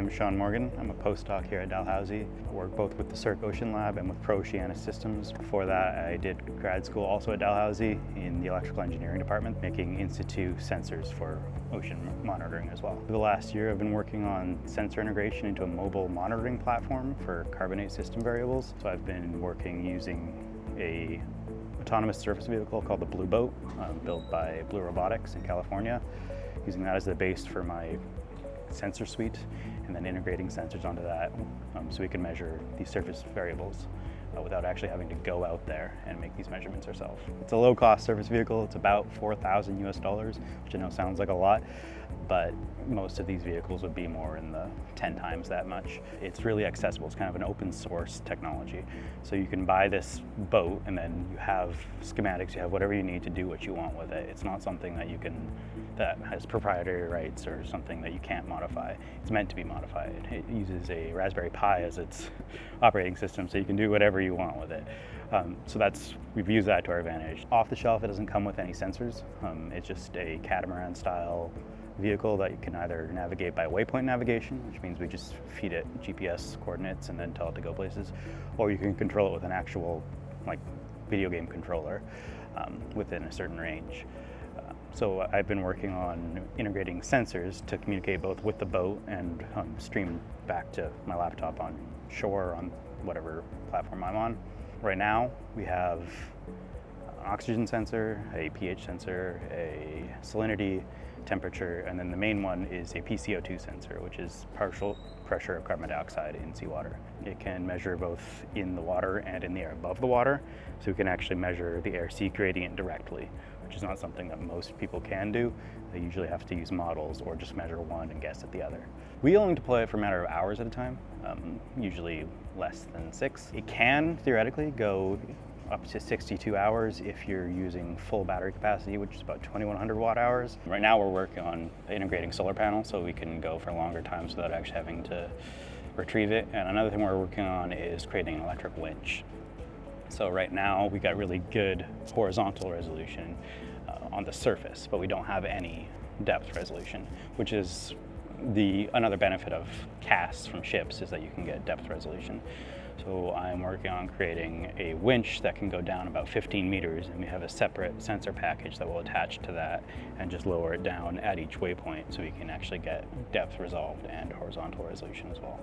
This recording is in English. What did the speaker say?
I'm Sean Morgan. I'm a postdoc here at Dalhousie. I work both with the CERC.OCEAN lab and with CERC.OCEAN systems. Before that, I did grad school also at Dalhousie in the electrical engineering department, making in-situ sensors for ocean monitoring as well. For the last year, I've been working on sensor integration into a mobile monitoring platform for carbonate system variables. So I've been working using a autonomous surface vehicle called the Blue Boat, built by Blue Robotics in California, using that as the base for my sensor suite, and then integrating sensors onto that so we can measure these surface variables without actually having to go out there and make these measurements ourselves. It's a low-cost surface vehicle. It's about $4,000 US, which I know sounds like a lot, but most of these vehicles would be more in the 10 times that much. It's really accessible. It's kind of an open source technology. So you can buy this boat and then you have schematics, you have whatever you need to do what you want with it. It's not something that has proprietary rights or something that you can't modify. It's meant to be modified. It uses a Raspberry Pi as its operating system, so you can do whatever you want with it. We've used that to our advantage. Off the shelf, it doesn't come with any sensors. It's just a catamaran style vehicle that you can either navigate by waypoint navigation, which means we just feed it GPS coordinates and then tell it to go places, or you can control it with an actual video game controller within a certain range. So I've been working on integrating sensors to communicate both with the boat and stream back to my laptop on shore on whatever platform I'm on. Right now we have an oxygen sensor, a pH sensor, a salinity, temperature, and then the main one is a PCO2 sensor, which is partial pressure of carbon dioxide in seawater. It can measure both in the water and in the air above the water, so we can actually measure the air-sea gradient directly, which is not something that most people can do. They usually have to use models or just measure one and guess at the other. We only deploy it for a matter of hours at a time, usually less than 6. It can theoretically go up to 62 hours if you're using full battery capacity, which is about 2,100 watt hours. Right now we're working on integrating solar panels so we can go for longer times without actually having to retrieve it. And another thing we're working on is creating an electric winch. So right now we got really good horizontal resolution on the surface, but we don't have any depth resolution, which is another benefit of casts from ships, is that you can get depth resolution. So I'm working on creating a winch that can go down about 15 meters, and we have a separate sensor package that will attach to that and just lower it down at each waypoint so we can actually get depth resolved and horizontal resolution as well.